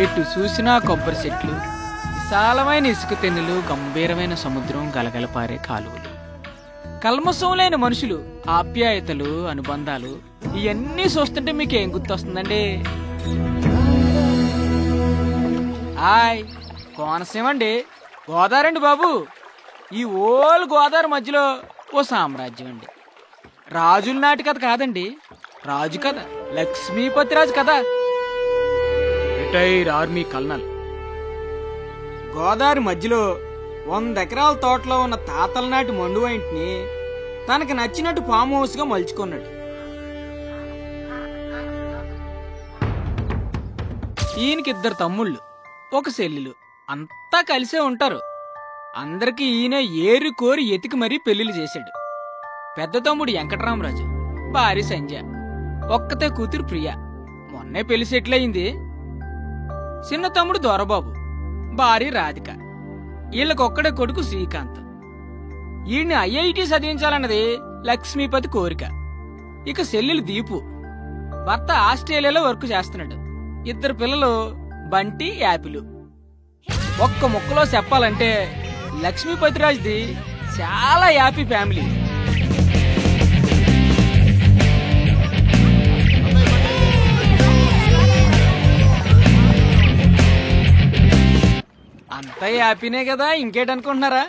ఎటు చూసినా కొబ్బరి చెట్లు, విశాలమైన ఇసుక తెన్నులు, గంభీరమైన సముద్రం, గలగలపారే కాలువలు, కల్మషం లేని మనుషులు, ఆప్యాయతలు, అనుబంధాలు, ఇవన్నీ చూస్తుంటే మీకేం గుర్తొస్తుందండి? హాయ్, కోనసీమ అండి, గోదావరి అండి బాబు. ఈ ఓల్ గోదావరి మధ్యలో ఓ సామ్రాజ్యం అండి. రాజుల నాటి కథ కాదండి, రాజు కథ, లక్ష్మీపతి రాజు కథ. Retire army colonel. గోదావరి మధ్యలో 100 ఎకరాల తోటలో ఉన్న తాతల నాటి మండువా ఇంటిని తనకి నచ్చినట్టు ఫామ్ హౌస్ గా మలుచుకున్నాడు. ఈయనకి 2 తమ్ముళ్ళు, 1 చెల్లెలు, అంతా కలిసే ఉంటారు. అందరికి ఈయన ఏరు కోరి ఎతికి మరీ పెళ్లిళ్ళు చేశాడు. పెద్ద తమ్ముడు వెంకటరామరాజు, భార్య సంధ్య, ఒక్కతే కూతురు ప్రియ, మొన్నే పెళ్లి సెటిల్ అయింది. చిన్న తమ్ముడు దొరబాబు, భార్య రాధిక, వీళ్ళకొక్కడే కొడుకు శ్రీకాంత్. ఈయన్ని ఐఐటి చదివించాలన్నది లక్ష్మీపతి కోరిక. ఇక చెల్లెలు దీపు, భర్త ఆస్ట్రేలియాలో వర్క్ చేస్తున్నాడు. 2 పిల్లలు, బంటి, యాపిలు. ఒక్క ముక్కలో చెప్పాలంటే లక్ష్మీపతిరాజుది చాలా హ్యాపీ ఫ్యామిలీ. అంతా హ్యాపీనే కదా, ఇంకేటనుకుంటున్నారా?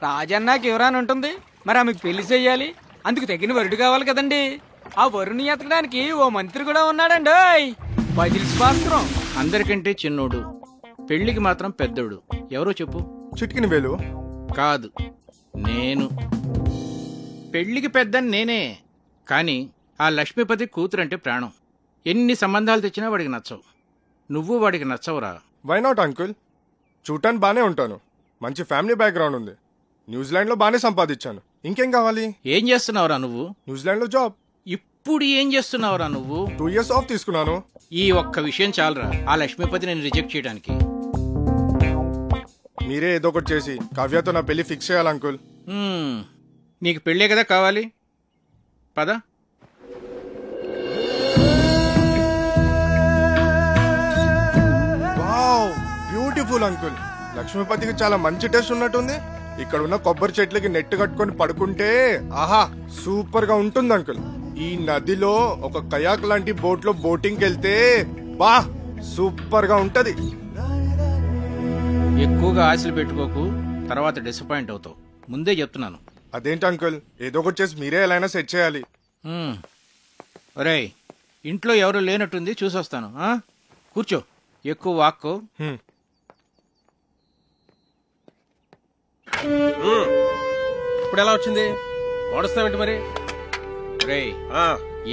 రాజన్నాకి ఎవరాని ఉంటుంది, మరి ఆమెకు పెళ్లి చెయ్యాలి, అందుకు తగిన వరుడు కావాలి కదండి. ఆ వరుణ్ణి ఎతకడానికి ఓ మంత్రి కూడా ఉన్నాడండి. బదిలి శాస్త్రం. అందరికంటే చిన్నోడు, పెళ్లికి మాత్రం పెద్దోడు. ఎవరో చెప్పు. చిట్కిని వేలు కాదు, నేను. పెళ్లికి పెద్దని నేనే, కానీ ఆ లక్ష్మీపతి కూతురంటే ప్రాణం. ఎన్ని సంబంధాలు తెచ్చినా వాడికి నచ్చవు. నువ్వు వాడికి నచ్చవురా. Why not uncle? చూడటానికి బానే ఉంటాను, మంచి ఫ్యామిలీ బ్యాక్గ్రౌండ్ ఉంది, న్యూజిలాండ్ లో బానే సంపాదించాను, ఇంకేం కావాలి? ఏం చేస్తున్నావురా నువ్వు? న్యూజిలాండ్ లో జాబ్. ఇప్పుడు ఏం చేస్తున్నావురా నువ్వు? 2 years ఆఫ్ తీసుకున్నాను. ఈ ఒక్క విషయం చాలరా ఆ లక్ష్మీపతి నేను రిజెక్ట్ చేయడానికి. మీరే ఏదో ఒకటి చేసి కావ్యతో నా పెళ్లి ఫిక్స్ చేయాలి అంకుల్. నీకు పెళ్ళే కదా కావాలి, పద. Wow, beautiful uncle. లక్ష్మీపతికి చాలా మంచి టేస్ట్ ఉన్నట్టుంది. ఇక్కడ ఉన్న కొబ్బరి చెట్లకి నెట్ కట్టుకొని పడుకుంటే ఆహా సూపర్ గా ఉంటుంది అంకుల్. ఈ నదిలో ఒక కయాక్ లాంటి బోట్ లో బోటింగ్ వెళ్తే బా సూపర్ గా ఉంటది. ఎక్కువగా ఆశలు పెట్టుకోకు, తర్వాత డిసప్పాయింట్ అవుతావు, ముందే చెప్తున్నాను. అదేంటి అంకుల్, ఏదో ఒకటి చేసి మీరే ఎలా అయినా సెట్ చేయాలి. ఒరేయ్, ఇంట్లో ఎవరు లేనట్టుంది, చూసొస్తాను. కూర్చో, ఎక్కువ వాక్కో. ఇప్పుడు ఎలా వచ్చింది? వాడుస్తావేంటి మరి? రేయ్,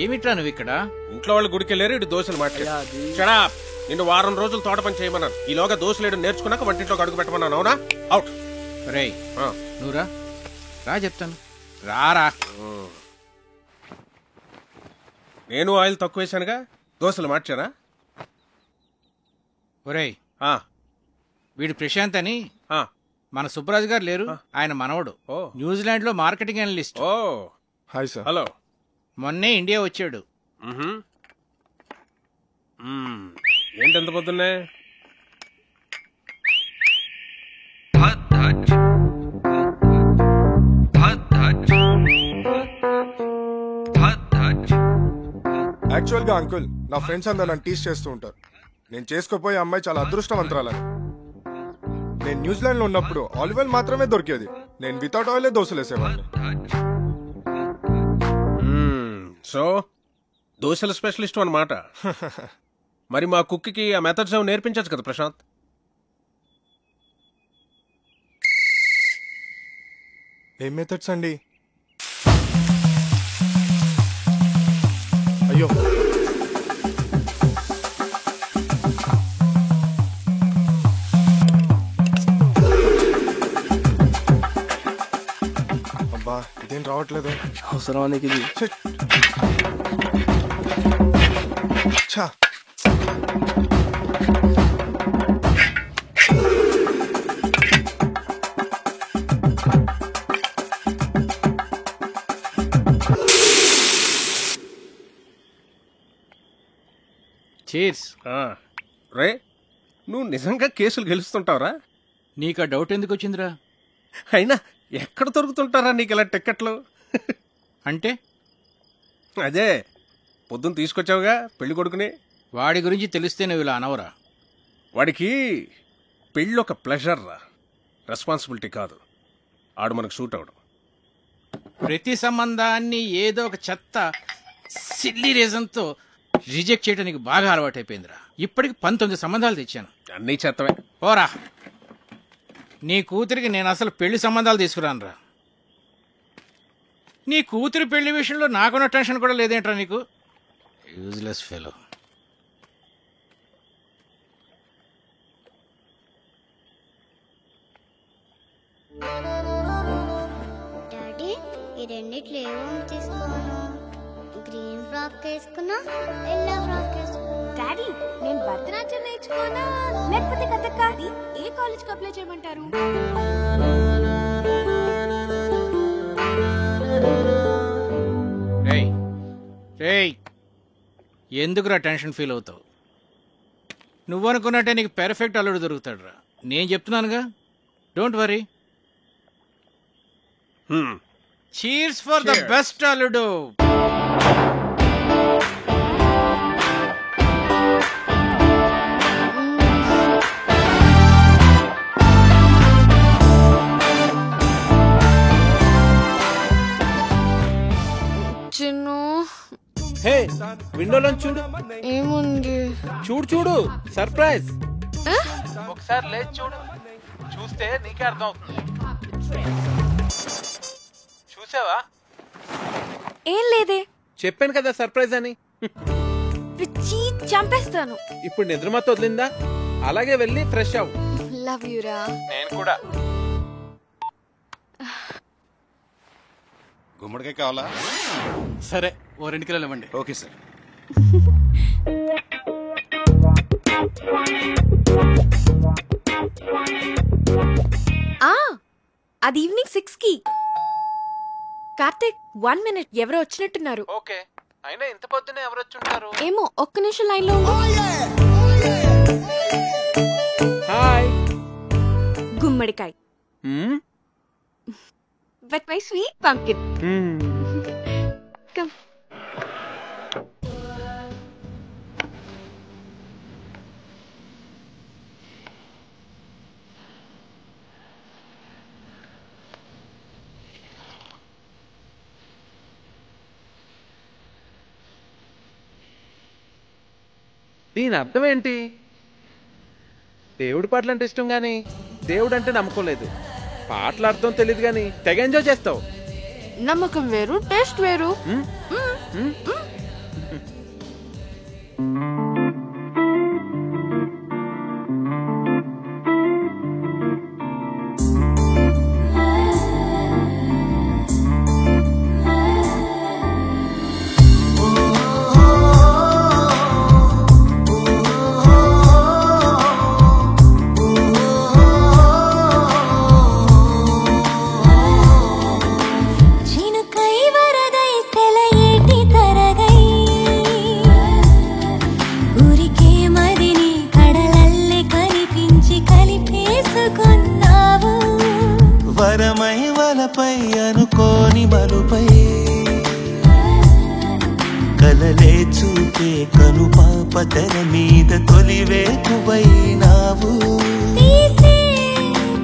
ఏమిట్రా నువ్వు ఇక్కడ? ఇంట్లో వాళ్ళు గుడికి వెళ్ళారు, ఇటు దోశలు మాట్లాడా. నిన్ను 1 వారం రోజులు తోట పని చేయమన్నాను. ఈలోగా దోశలేడు నేర్చుకున్నాక వంటింట్లోకి అడుగు పెట్టమన్నాను. అవునా? అవుట్. రేయ్, నువ్వురా, రా చెప్తాను, రారా. నేను ఆయిల్ తక్కువ వేసానుగా, దోశలు మార్చానా? ఒరేయ్, వీడు ప్రశాంత్ అని మన సుబ్బరాజు గారు లేరు, ఆయన మనవడు. న్యూజిలాండ్ లో marketing analyst. Hi sir. Hello. మొన్నే ఇండియా వచ్చాడు. ఏంటి ఎంత పొద్దున్నే? యాక్చువల్ గా అంకుల్, నా ఫ్రెండ్స్ అందరు నన్ను టీస్ చేస్తూ ఉంటారు. నేను చేసుకోపోయే అమ్మాయి చాలా అదృష్టవంతరాలని. నేను న్యూజిలాండ్ లో ఉన్నప్పుడు ఆలివ్ ఆయిల్ మాత్రమే దొరికేది. నేను వితౌట్ ఆయిల్ దోశలు వేసేవాడిని. సో దోశల స్పెషలిస్ట్ అన్నమాట. మరి మా కుక్కి ఆ మెథడ్స్ ఏమో నేర్పించచ్చు కదా ప్రశాంత్? ఏం మెథడ్స్ అండి? అయ్యో, అబ్బా ఇదేం రావట్లేదు. అవసరం నీకు ఇది? ఛా, చీర్స్. రే, నువ్వు నిజంగా కేసులు గెలుస్తుంటావురా? నీకు ఆ డౌట్ ఎందుకు వచ్చిందిరా? అయినా ఎక్కడ దొరుకుతుంటారా నీకు ఇలా టిక్కెట్లు? అంటే అదే పొద్దున్న తీసుకొచ్చావుగా పెళ్లి కొడుకుని. వాడి గురించి తెలిస్తే నువ్వు ఇలా అనవరా? వాడికి పెళ్ళి ఒక ప్లెజర్ రా, రెస్పాన్సిబిలిటీ కాదు. ఆడు మనకు సూట్ అవడం. ప్రతి సంబంధాన్ని ఏదో ఒక చెత్త సిల్లీ రీజన్తో రిజెక్ట్ చేయడానికి బాగా అలవాటైపోయిందిరా. ఇప్పటికి 19 సంబంధాలు తెచ్చాను. అన్నీ చెత్తవే. పోరా, నీ కూతురికి నేను అసలు పెళ్లి సంబంధాలు తీసుకురానురా. నీ కూతురి పెళ్లి విషయంలో నాకున్న టెన్షన్ కూడా లేదేంట్రా నీకు? Useless fellow. డాడీ ఈ రెండిట్లో ఏమేమి తీసుకోను? గ్రీన్ ఫ్రాక్ వేసుకున్నా, ఎల్లో ఫ్రాక్ వేసుకున్నా. డాడీ నేను భరతనాట్యం నేర్చుకోనా లేకపోతే కథక్? ఏ కాలేజ్కి అప్లై చేయమంటారు? రేయ్ రేయ్, ఎందుకురా టెన్షన్ ఫీల్ అవుతావు? నువ్వు అనుకున్నట్టే నీకు పెర్ఫెక్ట్ అల్లుడు దొరుకుతాడు రా. నేను చెప్తున్నానుగా, don't worry. Cheers for the best అల్లుడు. చిన్ను హే, విండోలో చూడు. ఏముంది? చూడు సర్ప్రైజ్. ఒకసారి లేచి చూడు, చూస్తే నీకే అర్థం అవుతుంది. చూసావా? ఏం లేదే. చెప్పాను కదా సర్ప్రైజ్ అని. పిచ్చి చంపేస్తాను. ఇప్పుడు నిద్రమత వదిలిందా? అలాగే వెళ్ళి ఫ్రెష్ అవ్వు. లవ్ యూ రా. నేను కూడా. గుమ్మడికాయ కావాలా? సరే, ఓ 2 కిలోలు ఇవ్వండి. Okay sir. అది ఈవినింగ్ 6కి. కార్తిక్ 1 minute, ఎవరో వచ్చినట్టున్నారు. ఓకే, అయినా ఇంత పొద్దునే ఎవరు వచ్చుంటారు? ఏమో, ఒక్క నిమిషం లైన్ లో ఉండు. హాయ్. గుమ్మడికాయ. But my sweet pumpkin. Come. దీని అర్థం ఏంటి? దేవుడి పాటలు అంటే ఇష్టం గాని దేవుడు అంటే నమ్మకం లేదు. పాటల అర్థం తెలియదు గాని తెగ ఎంజాయ్ చేస్తావు. నమ్మకం వేరు, టేస్ట్ వేరు. వరమై వలపై అనుకోని మలుపై కలలే చూపే కను పాప తెర మీద తొలివేకువైనావు.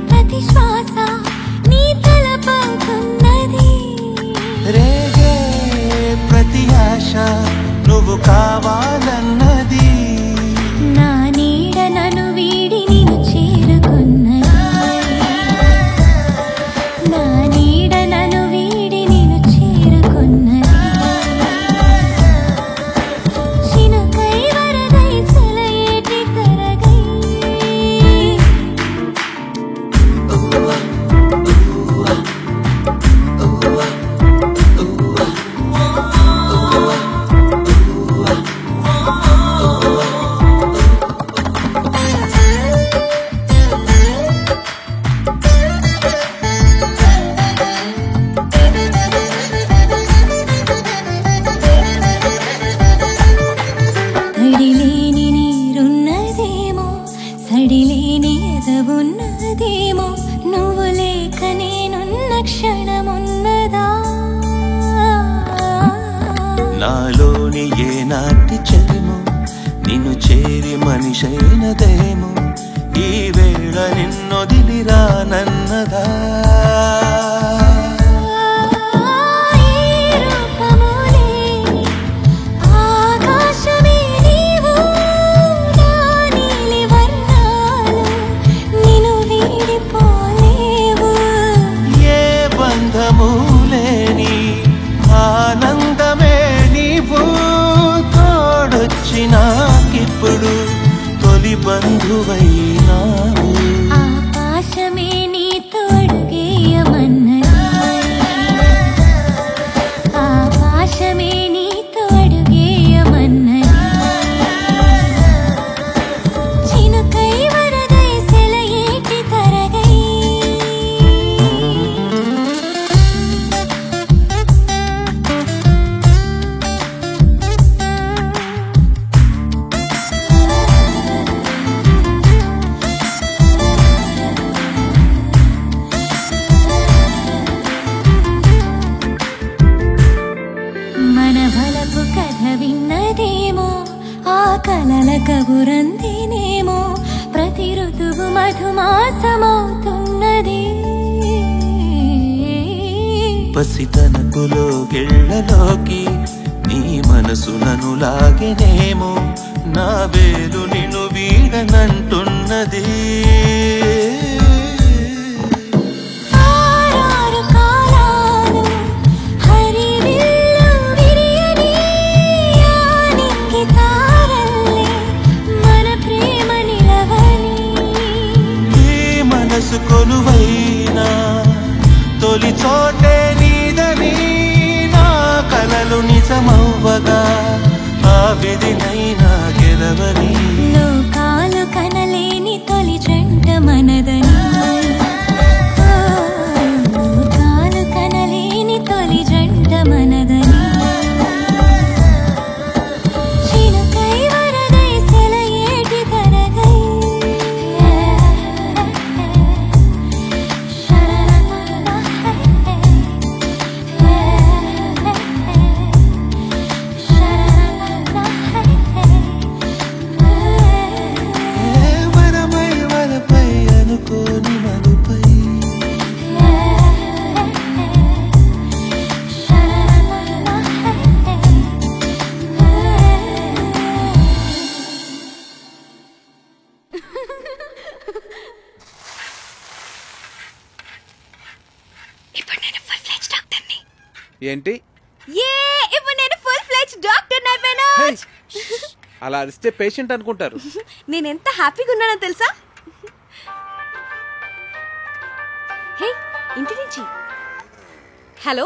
ప్రతి శ్వాస నీ తలపంటున్నది, రేగే ప్రతి ఆశ నువ్వు కావాలన్నది. నా నీడ నన్ను వీడి నిన్ను చేరుకున్నది, నా నీడ నన్ను వీడి నిన్ను చేరుకున్నది. చినుకై వరదై సెలయేటి తరగై తడిలేని నీరున్నదేమో, చిన్ననాటి చెలిము నిన్ను చేరి మనిషైనదేమో ఈ వేళ నిన్నొదిలిరానన్నదా నాకిప్పుడు తొలి బంధువైనావు ఆకాశమే నీ తోడుగేయమన్నది ఆకాశమే నీ తోడుగేయమన్నది చినుకై వరదై సెలయేటి తరగై కలల కబురందినేమో ప్రతి ఋతువు మధుమాసమవుతున్నది పసితనకులో గిళ్ళలోకి నీ మనసు నన్ను లాగేనేమో నా వేలు నిన్ను వీడనంటున్నది కొలువైనా తొలి చోటే నీదని నా కలలు నిజమవ్వగా ఆ విధినైనా గెలవని లోకాలు కనలేని తొలి జంట మనదని లోకాలు కనలేని తొలి జంట మనదని చినుకై వరదై సెలయేటి తరగై ఏంటి ఇప్పుడు నేను ఫుల్ ఫ్లెడ్జ్ డాక్టర్ నైవేనోజ్. అలా అరిస్తే పేషెంట్ అనుకుంటారు. నేను ఎంత హ్యాపీగా ఉన్నానో తెలుసా? హే ఇంటి నుంచి hello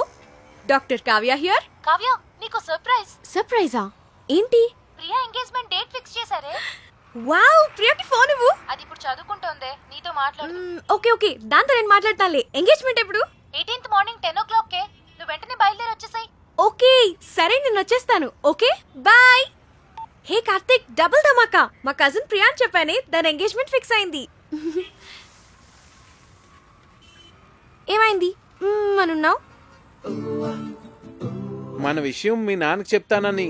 doctor Kavya here. Kavya నీకు సర్ప్రైజ్. సర్ప్రైజా? ఏంటి? ప్రియా ఎంగేజ్మెంట్ డేట్ ఫిక్స్ చేశారే. వావ్, ప్రియాకి ఫోన్ ఇవ్వు. అది ఇప్పుడు చదువుకుంటోందే, నీతో మాట్లాడు. ఓకే ఓకే, దాంతో నేను మాట్లాడతానులే. ఎంగేజ్మెంట్ ఎప్పుడు? 18th మార్నింగ్ 10 o'clock కే. నువ్వు వెంటనే బయలుదేరి వచ్చేసాయి. ఓకే సరే, నేను వచ్చేస్తాను. Okay bye. Hey Karthik, double ధమాకా. మా కజిన్ ప్రియాని చెప్పానే, దాని ఎంగేజ్మెంట్ ఫిక్స్ అయింది. ఏమైంది అనున్నావు? మన విషయం మీ నాన్నకి చెప్తానని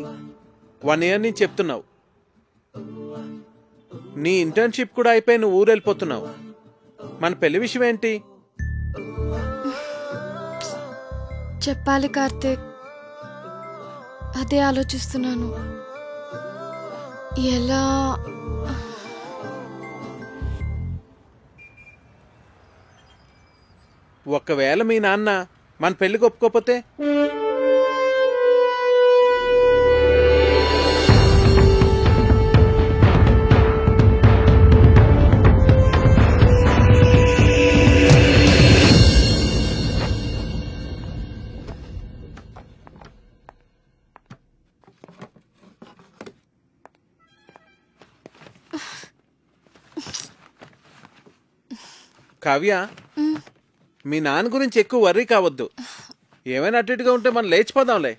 1 year నుంచి చెప్తున్నావు. నీ ఇంటర్న్షిప్ కూడా అయిపోయి నువ్వు ఊరు వెళ్ళిపోతున్నావు. మన పెళ్లి విషయం ఏంటి? చెప్పాలి కార్తిక్, అదే ఆలోచిస్తున్నాను. ఎలా? ఒకవేళ మీ నాన్న మన పెళ్లికి ఒప్పుకోకపోతే? కావ్య, మీ నాన్న గురించి ఎక్కువ వర్రీ కావద్దు. ఏమైనా అటు ఇటుగా ఉంటే మనం లేచిపోదాంలే.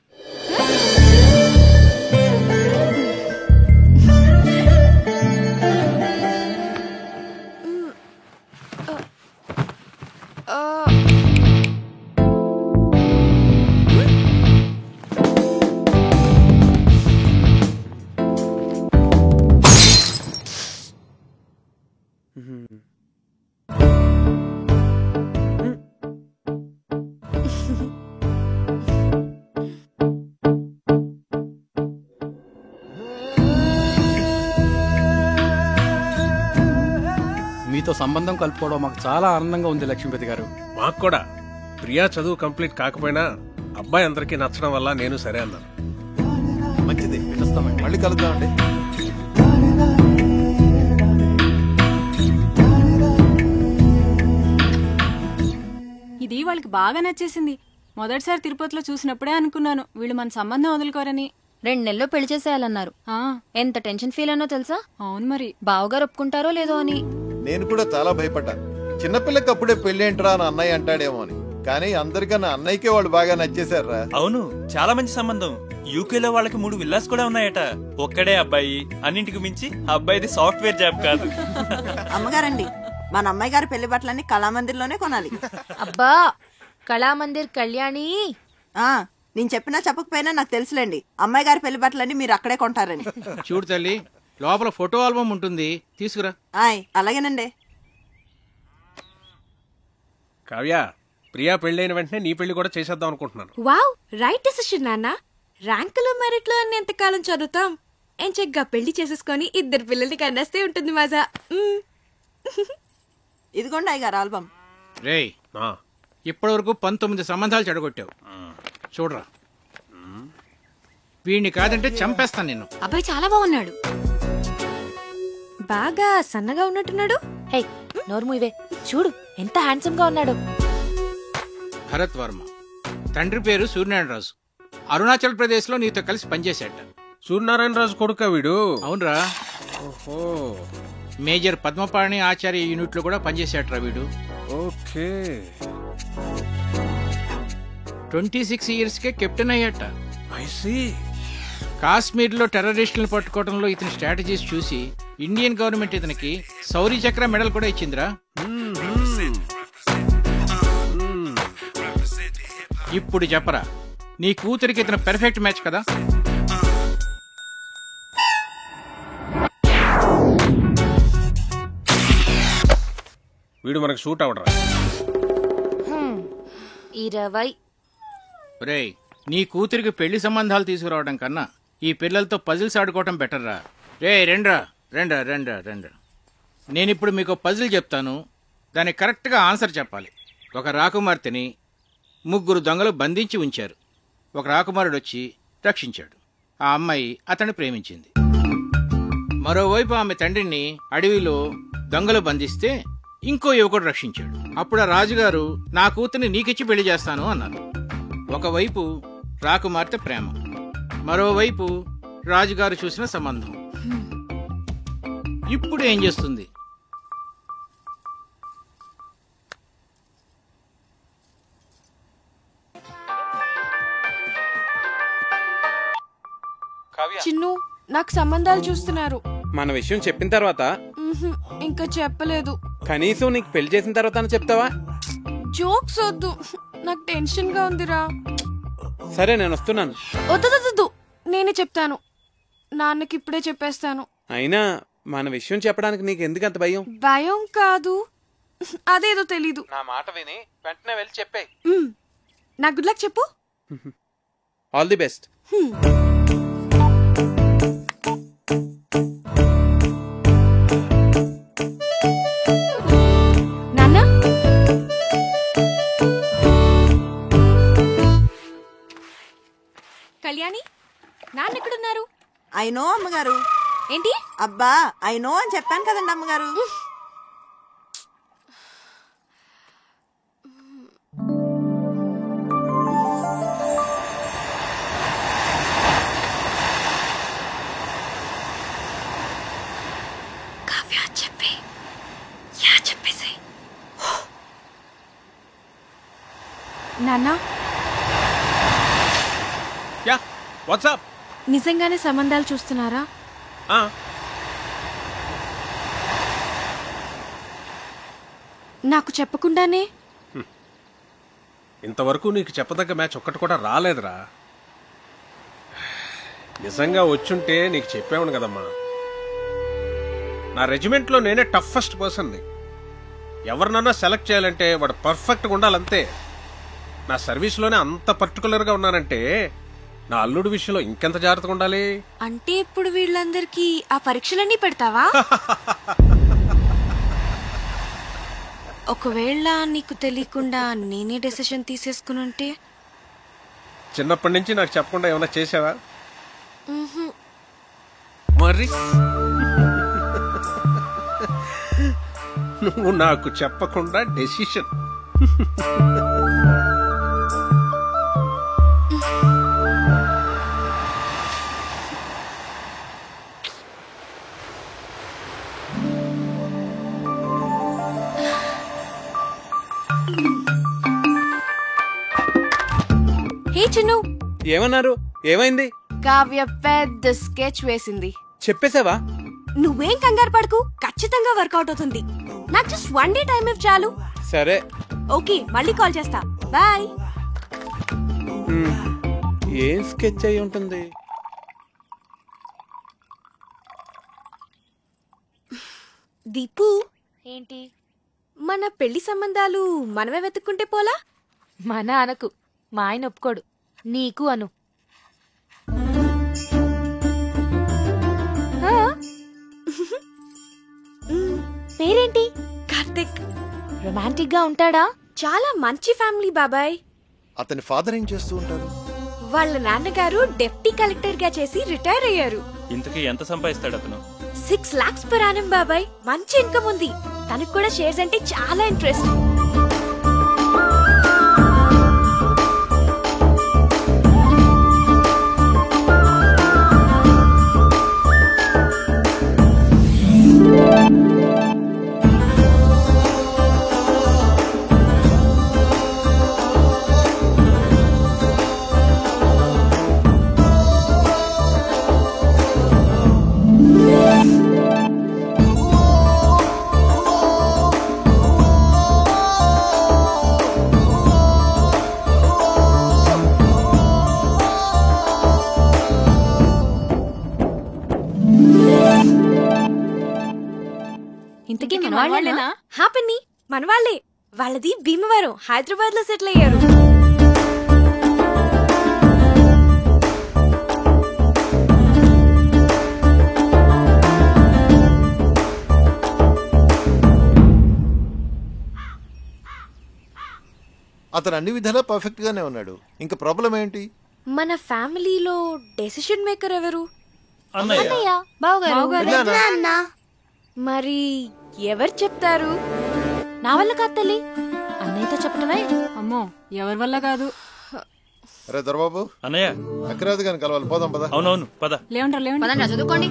మీతో సంబంధం కలుపుకోవడం మాకు చాలా ఆనందంగా ఉంది లక్ష్మీపతి గారు. మాకు కూడా. ప్రియా చదువు కంప్లీట్ కాకపోయినా అబ్బాయి అందరికీ నచ్చడం వల్ల నేను సరే అన్నాను. మంచిది, వస్తామండి. మళ్ళీ కలుద్దామండి. ఇది వాళ్ళకి బాగా నచ్చేసింది. మొదటిసారి తిరుపతిలో చూసినప్పుడే అనుకున్నాను వీళ్ళు మన సంబంధం వదులుకోరని. 2 నెలల్లో పెళ్లి చేసేయాలన్నారు. ఎంత టెన్షన్ ఫీల్ అయినో తెలుసా? అవును మరి. బావగారు ఒప్పుకుంటారో లేదో అని. నేను కూడా చాలా భయపడ్డా. చిన్నపిల్లకి అప్పుడే పెళ్ళేంట్రా అని అన్నయ్య అంటాడేమో అని. కానీ అందరికన్నా అన్నయ్యకే వాళ్ళు బాగా నచ్చేశారా. అవును, చాలా మంచి సంబంధం. యూకేలో వాళ్ళకి 3 విల్లాస్ కూడా ఉన్నాయట. ఒక్కడే అబ్బాయి, అన్నింటికి మించి అబ్బాయిది సాఫ్ట్వేర్ జాబ్ కాదు. అమ్మగారండి, మన అమ్మాయి గారి పెళ్లి బట్టలన్నీ కళామందిర్లోనే కొనాలి. అబ్బా, కళామందిర్ కళ్యాణి. నేను చెప్పినా చెప్పకపోయినా నాకు తెలుసులేండి, అమ్మాయి గారి పెళ్లి బట్టలన్నీ మీరు అక్కడే కొంటారని. చూడు తల్లి, లోపల ఫోటో ఆల్బమ్ ఉంటుంది, తీసుకురా. అలాగేనండి. కావ్య, ప్రియా పెళ్ళైన వెంటనే నీ పెళ్లి కూడా చేసేద్దాం అనుకుంటున్నాను. వావ్, రైట్ డెసిషన్ నాన్న. ర్యాంకులు మెరిట్ లో అన్ని ఎంతకాలం చదువుతాం? ఎంచగ్గా పెళ్లి చేసేసుకొని 2 పిల్లల్ని కన్నేస్తే ఉంటుంది మజా. ఇదిగోండి అయ్యగారు ఆల్బమ్. రేయ్, ఇప్పటి వరకు 19 సంబంధాలు చెడగొట్టావు. చూడరా, వీడిని కాదంటే చంపేస్తాను నిన్ను. అబ్బాయి చాలా బాగున్నాడు. బాగా సన్నగా ఉన్నట్టున్నాడు. హే, నోర్ము ఇవే. చూడు ఎంత హ్యాండ్సమ్ గా ఉన్నాడు. భరత్ వర్మ, తండ్రి పేరు సూర్యనారాయణరాజు. అరుణాచల్ ప్రదేశ్ లో నీతో కలిసి పనిచేశాట. సూర్యనారాయణరాజు కొడుక వీడు? అవునరా. ఓహో, మేజర్ పద్మపాణి ఆచార్య యూనిట్ లో కూడా పనిచేశాట్రా వీడు. ఓకే. 26 years కే కెప్టెన్ అయ్యాట. కాశ్మీర్ లో టెర్రరిస్టులను పట్టుకోవడంలో ఇతని స్ట్రాటజీస్ చూసి ఇండియన్ గవర్నమెంట్ ఇతనికి శౌర్య చక్ర మెడల్ కూడా ఇచ్చిందిరా. ఇప్పుడు చెప్పరా, నీ కూతురికి ఇతను పెర్ఫెక్ట్ మ్యాచ్ కదా? వీడు మనకు సూట్ అవడరా. 20. రేయ్, నీ కూతురికి పెళ్లి సంబంధాలు తీసుకురావడం కన్నా ఈ పిల్లలతో పజిల్స్ ఆడుకోవటం బెటర్ రా. రే రెండ్రా రెండ్రా రెండ్రా రెండ్రా. నేనిప్పుడు మీకు పజిల్ చెప్తాను, దానికి కరెక్ట్గా ఆన్సర్ చెప్పాలి. ఒక రాకుమార్తెని 3 దొంగలు బంధించి ఉంచారు. ఒక రాకుమారుడు వచ్చి రక్షించాడు. ఆ అమ్మాయి అతన్ని ప్రేమించింది. మరోవైపు ఆమె తండ్రిని అడవిలో దొంగలు బంధిస్తే ఇంకో యువకుడు రక్షించాడు. అప్పుడు ఆ రాజుగారు నా కూతుర్ని నీకిచ్చి పెళ్లి చేస్తాను అన్నారు. ఒకవైపు రాకుమార్తె ప్రేమ, మరోవైపు రాజుగారు చూసిన సంబంధం. ఇప్పుడు ఏం చేస్తుంది? చిన్ను, నాకు సంబంధాలు చూస్తున్నారు. మన విషయం చెప్పిన తర్వాత ఇంకా చెప్పలేదు. కనీసం నీకు పెళ్లి చేసిన తర్వాత చెప్తావా? జోక్స్ వద్దు, నాకు టెన్షన్ గా ఉందిరా. సరే, నేను వస్తున్నాను. వద్దు, నేనే చెప్తాను. నాన్నకి ఇప్పుడే చెప్పేస్తాను. అయినా మన విషయం చెప్పడానికి నీకు ఎందుకంత భయం? భయం కాదు, అదేదో తెలీదు. నా మాట విని వెంటనే వెళ్ళి చెప్పే. నా గుడ్ లక్ చెప్పు. All the best. నాన్న, కళ్యాణి, నాన్న ఎక్కడున్నారు? అయినో అమ్మగారు. ఏంటి? అబ్బా, అయినో అని చెప్పాను కదండి అమ్మగారు. నాన్న, వాట్సాప్ నిజంగానే సంబంధాలు చూస్తున్నారా? నాకు చెప్పకుండానే? ఇంతవరకు నీకు చెప్పదగ్గ మ్యాచ్ ఒక్కటి కూడా రాలేదురా. నిజంగా వచ్చుంటే నీకు చెప్పావును కదమ్మా. నా రెజిమెంట్ లో నేనే టఫెస్ట్ పర్సన్ ని. ఎవరినన్నా సెలెక్ట్ చేయాలంటే వాడు పర్ఫెక్ట్ గా ఉండాలంతే. నా సర్వీస్ లోనే అంత పర్టికులర్ గా ఉన్నానంటే నా అల్లుడి విషయంలో ఇంకెంత జాగ్రత్తగా ఉండాలి. అంటే ఇప్పుడు వీళ్ళందరికీ ఆ పరీక్షలన్నీ పెడతావా? ఒకవేళ నీకు తెలియకుండా నేనే డెసిషన్ తీసేసుకుని ఉంటే? చిన్నప్పటి నుంచి నాకు చెప్పకుండా ఏమైనా చేసావా? మరి నువ్వు నాకు చెప్పకుండా డెసిషన్. హే చిన్ను, ఏమన్నారు? ఏమైంది? కావ్య పెద్ద స్కెచ్ వేసింది. చెప్పేసావా? నువ్వేం కంగారు పడకు, ఖచ్చితంగా వర్కౌట్ అవుతుంది. నాకు జస్ట్ 1 డే టైం ఇవ్వు చాలు. సరే ఓకే, మళ్ళీ కాల్ చేస్తా. బాయ్. ఏం స్కెచ్ అయి ఉంటుంది? దీపు, ఏంటి? మన పెళ్లి సంబంధాలు మనమే వెతుక్కుంటే పోలా? మన అనకు, మా ఆయన ఒప్పుకోడు. నీకు అను. పేరేంటి? కార్తిక్. రొమాంటిక్ గా ఉంటాడా? చాలా మంచి ఫ్యామిలీ బాబాయ్. అతని ఫాదర్ ఏం చేస్తూ ఉంటారు? వాళ్ళ నాన్నగారు డెప్యూటీ కలెక్టర్ గా చేసి రిటైర్ అయ్యారు. ఇంతకీ ఎంత సంపాదిస్తాడు అతను? 6 lakhs per annum బాబాయ్. మంచి ఇన్కమ్ ఉంది. తనకు కూడా షేర్స్ అంటే చాలా ఇంట్రెస్ట్. ఇంతకీ మన వాళ్ళేనా? హ్యాపీ మన వాళ్ళే. వాళ్ళది భీమవరం, హైదరాబాద్ లో సెటిల్ అయ్యారు. అతను అన్ని విధాలా పర్ఫెక్ట్ గానే ఉన్నాడు. ఇంకా ప్రాబ్లం ఏంటి? మన ఫ్యామిలీలో డెసిషన్ మేకర్ ఎవరు? అన్నయ్య. బావగారు. మరి ఎవరు చెప్తారు? నా వల్ల కాదు తల్లి, అన్నయ్యతో చెప్పటమే. అమ్మో, ఎవరి వల్ల కాదు. అరే దొరబాబు, అన్నయ్య అక్కరాదు కానీ కలవాలి. పోదాం పద. అవునవును పద. లేవంటారు చదువుకోండి.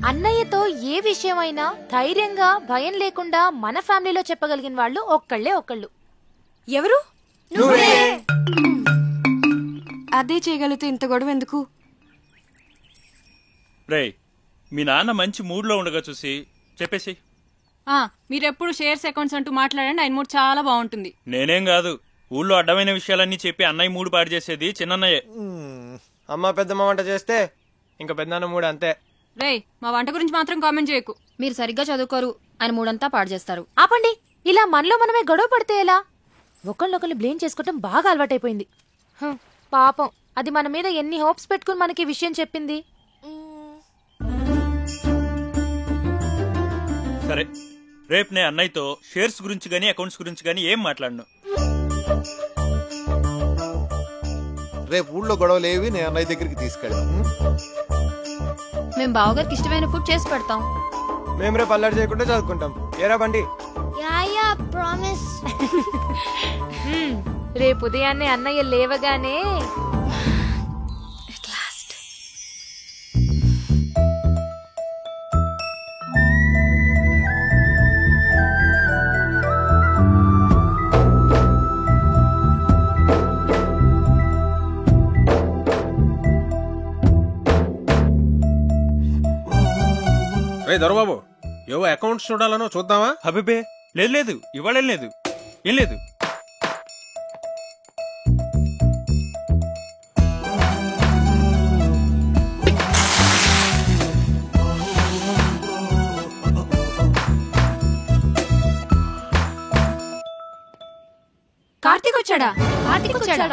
అన్నయ్యతో ఏ విషయమైనా ధైర్యంగా భయం లేకుండా మన ఫ్యామిలీలో చెప్పగలిగిన వాళ్ళు ఒక్కళ్ళు. ఎవరు? అదే చేయగలిగితే ఇంత గొడవ ఎందుకు? రేయ్, మీ నాన్న మంచి మూడ్ లో ఉండగా చూసి చెప్పేసి. మీరెప్పుడు షేర్స్ అకౌంట్స్ అంటూ మాట్లాడండి, ఆయన మూడ్ చాలా బాగుంటుంది. నేనేం కాదు, ఊళ్ళో అడ్డమైన విషయాలన్నీ చెప్పి అన్నయ్య మూడు పాడు చేసేది చిన్నయ్యే. అమ్మ పెద్దమ్మ వంట చేస్తే ఇంకా పెద్దనాన్న మూడు అంతే. రేయ్, మా వంట గురించి మాత్రం కామెంట్ చేయకు. మీరు సరిగ్గా చదువుకోరు, ఆయన మూడంతా పాడు చేస్తారు. ఆపండి. ఇలా మనలో మనమే గొడవ పడితే ఎలా? ఒకళ్ళొకళ్ళు బ్లేమ్ చేసుకోవటం బాగా అలవాటైపోయింది. పాపం, అది మన మీద ఎన్ని హోప్స్ పెట్టుకుని మనకి విషయం చెప్పింది. సరే, రేపు నేను అన్నయ్యతో షేర్స్ గురించి గానీ అకౌంట్స్ గురించి గానీ ఏం మాట్లాడను. రేపు ఊళ్ళో గొడవలేవి నేను అన్నయ్య దగ్గరికి తీసుకెళ్తాం. మేము బావగారికి ఇష్టమైన ఫుడ్ చేసి పెడతాం. మేము రేపు అల్లరి చేయకుండా చదువుకుంటాం. ఏరా బండి? రేపు ఉదయాన్నే అన్నయ్య లేవగానే రే దొరబాబు ఏవో అకౌంట్స్ చూడాలనో చూద్దామా? అబ్బే లేదు లేదు, ఇవాళ లేదు, ఏం లేదు. కార్తీక్ వచ్చాడా? కార్తీక్ వచ్చాడా?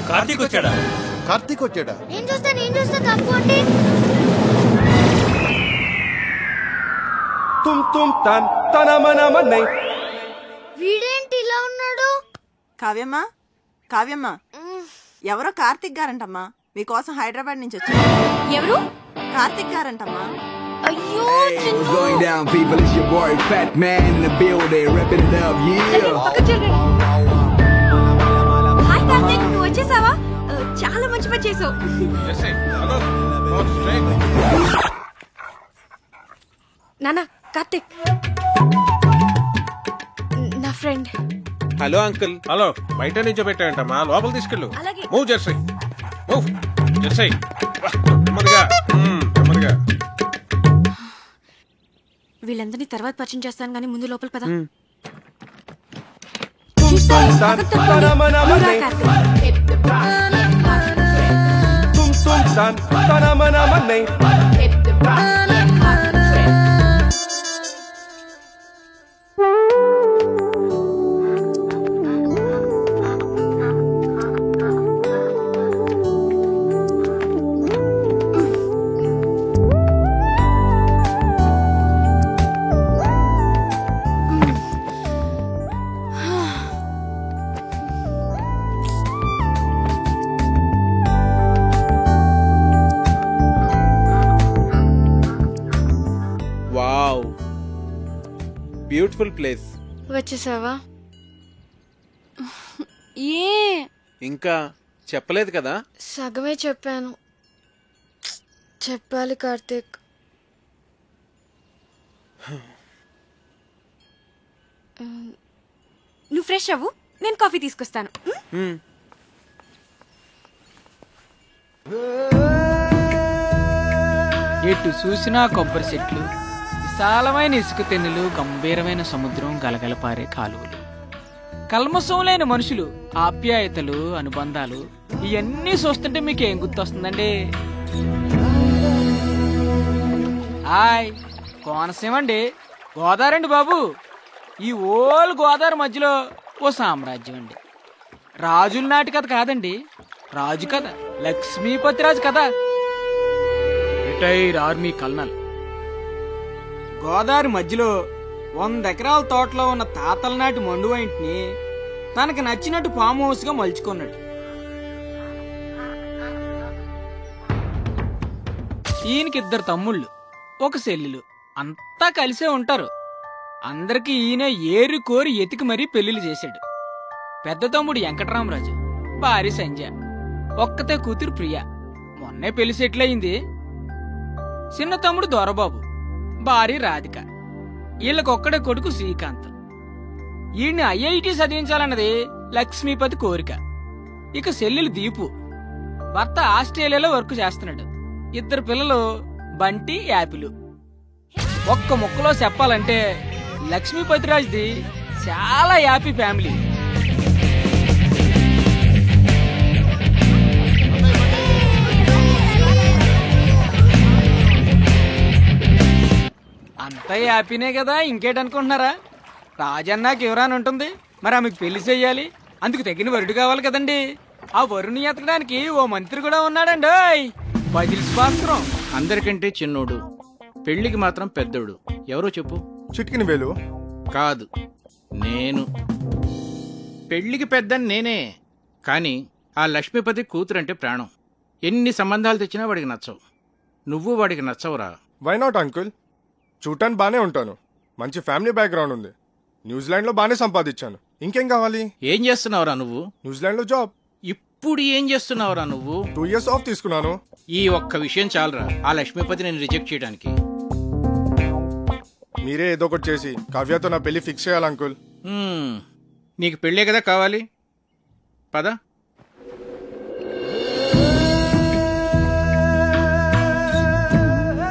కార్తీక్ వచ్చాడా? కార్తీక్ వచ్చాడా? నేను చూస్తా తప్పు అంటే వీడేంటి ఇలా ఉన్నాడు? కావ్యమ్మా కావ్యమ్మా, ఎవరో కార్తిక్ గారంటమ్మా, మీకోసం హైదరాబాద్ నుంచి వచ్చారు. ఎవరు? కార్తిక్ గారంటమ్మా. అయ్యో What's going down, people? It's your boy Fat Man in the building, wrapping it up, yeah. Hi Karthik, నువ్వు వచ్చేసావా? చాలా మంచి పని చేసావు. నానా, కార్తిక్ నా ఫ్రెండ్. Hello uncle. హలో, బయట నుంచో పెట్టాయంటమ్మా, లోపల తీసుకెళ్ళు. అలాగే. Move Jersey, move Jersey. నెమ్మదిగా నెమ్మదిగా. వీళ్ళందరినీ తర్వాత పరిచయం చేస్తాను కానీ ముందు లోపల పద. Wow, beautiful place. వచ్చేసావా? ఏ ఇంకా చెప్పలేదు కదా? సగమే చెప్పాను. చెప్పాలి కార్తీక్. నువ్వు ఫ్రెష్ అవ్వు, నేను కాఫీ తీసుకొస్తాను. ఎటు చూసినా కొబ్బరి చెట్లు, విశాలమైన ఇసుక తెన్నులు, గంభీరమైన సముద్రం, గలగలపారే కాలువలు, కల్మషం లేని మనుషులు, ఆప్యాయతలు, అనుబంధాలు, ఇవన్నీ చూస్తుంటే మీకేం గుర్తొస్తుందండి? హాయ్, కోనసీమ అండి, గోదావరి అండి బాబు. ఈ ఓల్ గోదావరి మధ్యలో ఓ సామ్రాజ్యం అండి. రాజుల నాటి కథ కాదండి, రాజు కథ, లక్ష్మీపతి రాజు కథ. Retire army colonel. గోదావరి మధ్యలో 100 ఎకరాల తోటలో ఉన్న తాతల నాటి మండువా ఇంటిని తనకి నచ్చినట్టు ఫామ్ హౌస్ గా మలుచుకున్నాడు. ఈయనకి 2 తమ్ముళ్ళు, 1 చెల్లెలు, అంతా కలిసే ఉంటారు. అందరికి ఈయన ఏరు కోరి ఎతికి మరీ పెళ్లిళ్ళు చేశాడు. పెద్ద తమ్ముడు వెంకటరామరాజు, భార్య సంజయ, ఒక్కతే కూతురు ప్రియ, మొన్నే పెళ్లి సెటిల్ అయింది. చిన్న తమ్ముడు దొరబాబు, భార్య రాధిక, వీళ్ళకొక్కడే కొడుకు శ్రీకాంత్. ఈయన్ని ఐఐటి చదివించాలన్నది లక్ష్మీపతి కోరిక. ఇక చెల్లెలు దీపు, భర్త ఆస్ట్రేలియాలో వర్క్ చేస్తున్నాడు. 2 పిల్లలు, బంటి, యాపిలు. ఒక్క ముక్కలో చెప్పాలంటే లక్ష్మీపతిరాజుది చాలా హ్యాపీ ఫ్యామిలీ. అంతా హ్యాపీనే కదా, ఇంకేటనుకుంటున్నారా? రాజన్నాకి ఎవరాని ఉంటుంది, మరి ఆమెకు పెళ్లి చెయ్యాలి, అందుకు తగిన వరుడు కావాలి కదండి. ఆ వరుణ్ణి ఎతకడానికి ఓ మంత్రి కూడా ఉన్నాడండి, బదిలి శాస్త్రం. అందరికంటే చిన్నోడు, పెళ్లికి మాత్రం పెద్దోడు. ఎవరో చెప్పు. చిట్కిని వేలు కాదు, నేను. పెళ్లికి పెద్దని నేనే, కానీ ఆ లక్ష్మీపతి కూతురంటే ప్రాణం. ఎన్ని సంబంధాలు తెచ్చినా వాడికి నచ్చవు. నువ్వు వాడికి నచ్చవురా. Why not uncle? చూడటానికి బానే ఉంటాను, మంచి ఫ్యామిలీ బ్యాక్గ్రౌండ్ ఉంది, న్యూజిలాండ్ లో బానే సంపాదించాను. ఇంకేం కావాలి? ఏం చేస్తున్నావురా నువ్వు? న్యూజిలాండ్ లో జాబ్. ఇప్పుడు ఏం చేస్తున్నావురా నువ్వు? 2 years ఆఫ్ తీసుకున్నాను. ఈ ఒక్క విషయం చాలరా ఆ లక్ష్మీపతి నేను రిజెక్ట్ చేయడానికి. మీరే ఏదో ఒకటి చేసి కావ్యతో నా పెళ్లి ఫిక్స్ చేయాలి అంకుల్. నీకు పెళ్ళే కదా కావాలి, పద.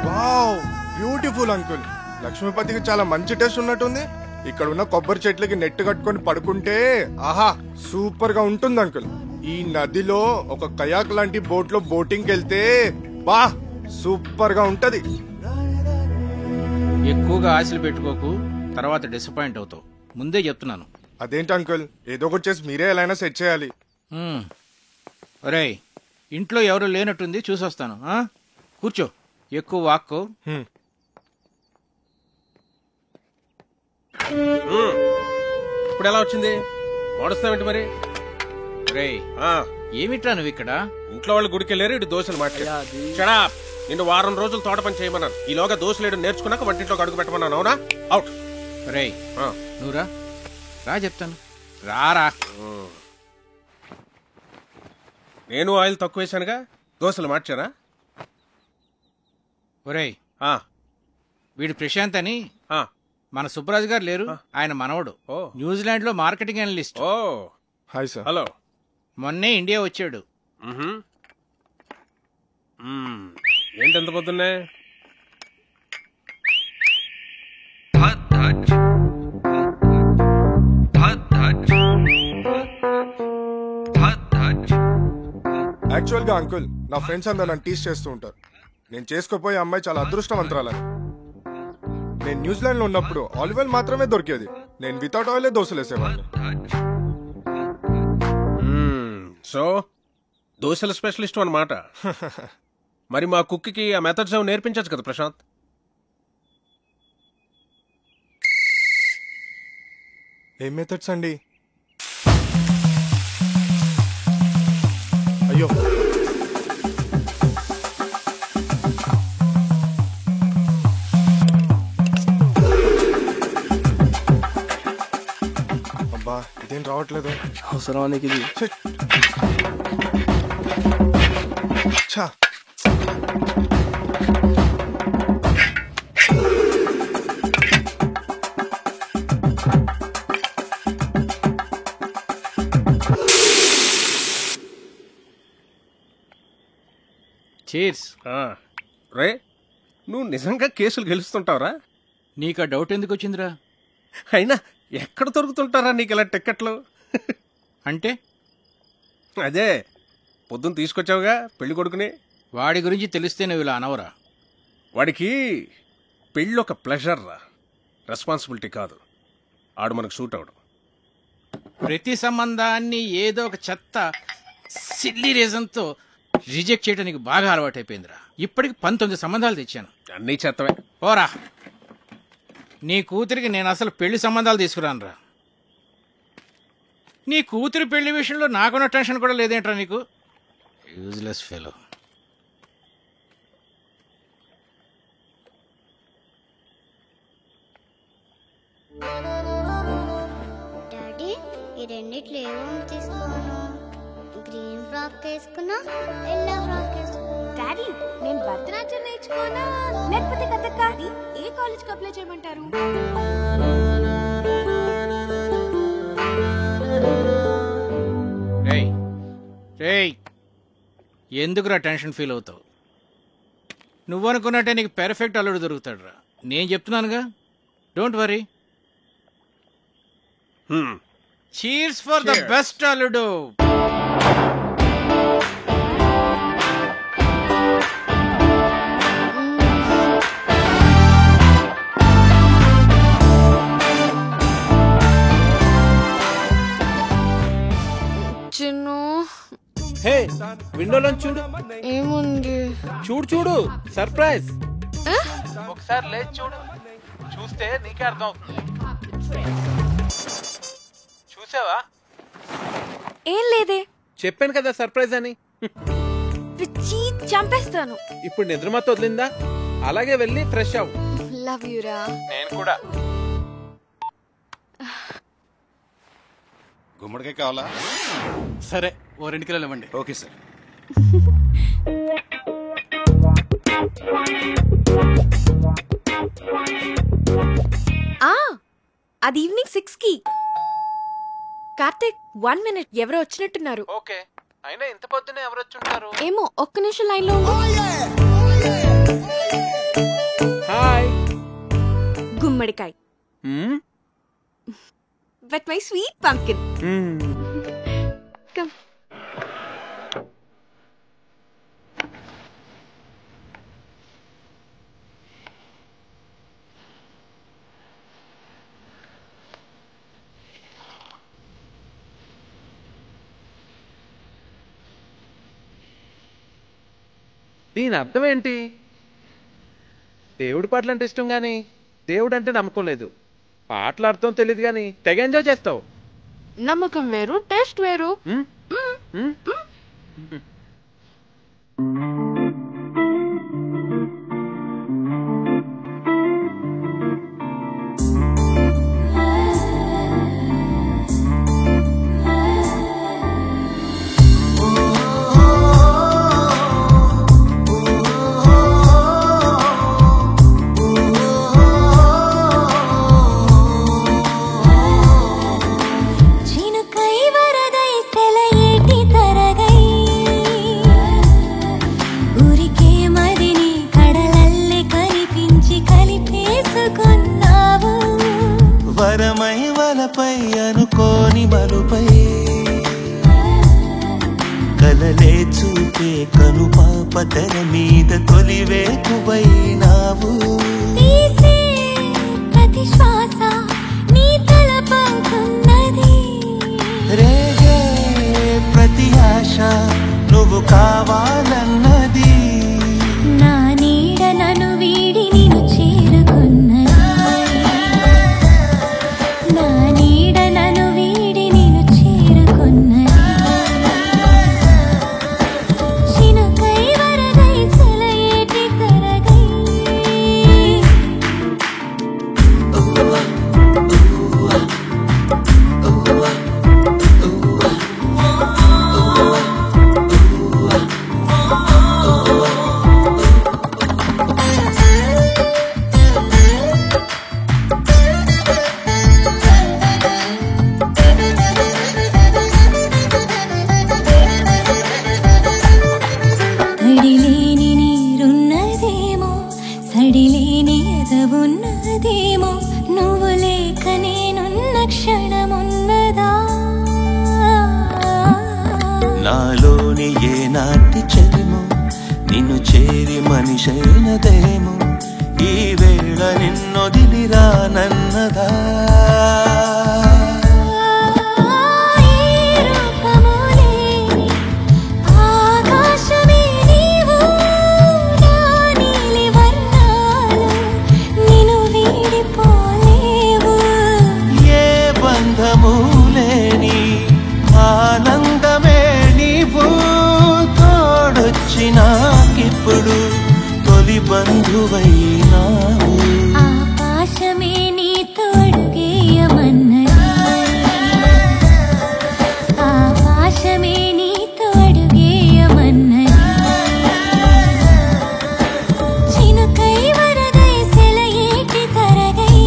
Wow, beautiful uncle. లక్ష్మీపతికి చాలా మంచి టేస్ట్ ఉన్నట్టుంది. ఇక్కడ ఉన్న కొబ్బరి చెట్లకి నెట్ కట్టుకొని పడుకుంటే ఆహా సూపర్ గా ఉంటుంది అంకుల్. ఈ నదిలో ఒక కయాక్ లాంటి బోట్ లో బోటింగ్ వెళ్తే బా సూపర్ గా ఉంటది. ఎక్కువగా ఆశలు పెట్టుకోకు, తర్వాత డిసప్పాయింట్ అవుతావు. ముందే చెప్తున్నాను. అదేంటి అంకుల్, ఏదో ఒకటి చేసి మీరే ఎలా అయినా సెట్ చేయాలి. ఒరేయ్, ఇంట్లో ఎవరు లేనట్టుంది, చూసొస్తాను. కూర్చో, ఎక్కువ వాక్కో. ఇప్పుడు ఎలా వచ్చింది? వాడుస్తావేంటి మరి? రేయ్, ఏమిట్రా నువ్వు ఇక్కడ? ఇంట్లో వాళ్ళు గుడికి వెళ్ళారు, ఇటు దోశలు మాట్లాడా. నిన్ను వారం రోజులు తోట పని చేయమన్నాను. ఈలోగా దోశలేడు నేర్చుకున్నాక వంటింట్లోకి అడుగు పెట్టమన్నాను. అవునా? అవుట్. రేయ్, నువ్వురా, రా చెప్తాను. రారా. నేను ఆయిల్ తక్కువ వేసానుగా, దోశలు మార్చానా? ఒరేయ్, వీడు ప్రశాంత్ అని మన సుబ్బరాజు గారు లేరు, ఆయన మనవడు. న్యూజిలాండ్ లో marketing analyst. Hi sir. Hello. మొన్నే ఇండియా వచ్చాడు. ఏంటి ఎంత పొద్దున్నే? యాక్చువల్ గా అంకుల్, నా ఫ్రెండ్స్ అందరూ నన్ను టీస్ చేస్తూ ఉంటారు. నేను చేసుకోపోయే అమ్మాయి చాలా అదృష్టవంతురాలని. నేను న్యూజిలాండ్ లో ఉన్నప్పుడు ఆలివ్ ఆయిల్ మాత్రమే దొరికేది. నేను వితౌట్ ఆయిల్ దోశలు వేసేవాడిని. సో దోశల స్పెషలిస్ట్ అన్నమాట. మరి మా కుక్కి ఆ మెథడ్స్ నేర్పించచ్చు కదా ప్రశాంత్? ఏం మెథడ్స్ అండి? అయ్యో, అబ్బా ఇదేం రావట్లేదు. అవసరం నీకు ఇది? ఛా, చీర్స్. రే, నువ్వు నిజంగా కేసులు గెలుస్తుంటావురా? నీకు ఆ డౌట్ ఎందుకు వచ్చిందిరా? అయినా ఎక్కడ దొరుకుతుంటారా నీకు ఇలా టిక్కెట్లు? అంటే అదే పొద్దున్న తీసుకొచ్చావుగా పెళ్లి కొడుకుని. వాడి గురించి తెలిస్తే నువ్వు ఇలా అనవరా? వాడికి పెళ్ళి ఒక ప్లెజర్ రా, రెస్పాన్సిబిలిటీ కాదు. ఆడు మనకు సూట్ అవడు. ప్రతి సంబంధాన్ని ఏదో ఒక చెత్త సిల్లీ రీజన్తో రిజెక్ట్ చేయడానికి బాగా అలవాటైపోయిందిరా. ఇప్పటికి 19 సంబంధాలు తెచ్చాను. అన్నీ చెత్తవే. పోరా, నీ కూతురికి నేను అసలు పెళ్లి సంబంధాలు తీసుకురానురా. నీ కూతురి పెళ్లి విషయంలో నాకున్న టెన్షన్ కూడా లేదేంట్రా నీకు? Useless fellow. డాడీ, ఈ రెండిట్లో ఏమో తీసుకోను. గ్రీన్ ఫ్రాక్ వేసుకున్నా, ఎల్లో ఫ్రాక్ వేసుకున్నా. డాడీ, నేను భరతనాట్యం నేర్చుకోనా లేకపోతే కథక్? ఏ కాలేజ్కి అప్లై చేయమంటారు? రేయ్ రేయ్, ఎందుకురా టెన్షన్ ఫీల్ అవుతావు? నువ్వు అనుకున్నట్టే నీకు పెర్ఫెక్ట్ అల్లుడు దొరుకుతాడు రా. నేను చెప్తున్నానుగా, don't worry. Cheers for the best అల్లుడు. హే, విండోలో చూడు. ఏముంది? చూడు చూడు, సర్ప్రైజ్. ఒకసారి లేచి చూడు, చూస్తే నీకే అర్థం అవుతుంది. చూసావా? ఏం లేదే. చెప్పాను కదా సర్ప్రైజ్ అని. పిచ్చి చంపేస్తాను. ఇప్పుడు నిద్రమత వదిలిందా? అలాగే వెళ్ళి ఫ్రెష్ అవ్వు. లవ్ యూ రా. నేను కూడా. గుమ్మడికాయ కావాలా? సరే, ఓ 2 కిలోలు ఇవ్వండి. Okay sir. అది ఈవినింగ్ 6కి. కార్తిక్, 1 minute, ఎవరో వచ్చినట్టున్నారు. ఓకే, అయినా ఇంత పొద్దునే ఎవరు వచ్చుంటారు? ఏమో, ఒక్క నిమిషం లైన్ లో ఉండు. హాయ్. గుమ్మడికాయ. But my sweet pumpkin. Come. దీని అర్థం ఏంటి? దేవుడి పాటలు అంటే ఇష్టం కానీ దేవుడు అంటే నమ్మకం లేదు. పాటల అర్థం తెలియదు కానీ తెగ ఎంజాయ్ చేస్తావు. నమ్మకం వేరు, టేస్ట్ వేరు. వరమై వలపై అనుకోని మలుపై కలలే చూపే కను పాప తెర మీద తొలివేకువైనావు. ప్రతి శ్వాస నీ తలపంటున్నది, రేగే ప్రతి ఆశ నువ్వు కావాలన్నది. నా నీడ నన్ను వీడి నిన్ను చేరుకున్నది, నా నీడ నన్ను వీడి నిన్ను చేరుకున్నది. చినుకై వరదై సెలయేటి తరగై తడిలేని నీరున్నదేమో, సడిలేని ఎదవున్నదేమో, నువ్వు లేక నేనున్న క్షణమున్నదా? నాలోని ఏ నాటి చెలిమో నిన్ను చేరి మనిషైనదేమో, ఈ వేళ నిన్నొదిలిరానన్నదా? ఆకాశమే నీవు, నా నీలి వర్ణాలు నిన్ను వీడిపోలేవు. ఏ బంధము లేని ఆనందమే నీవు, తోడొచ్చినాకిప్పుడు తొలి బంధువైనావు. ఆకాశమే నీ తోడుగేయమన్నది, ఆకాశమే నీ తోడుగేయమన్నది. చినుకై వరదై సెలయేటి తరగై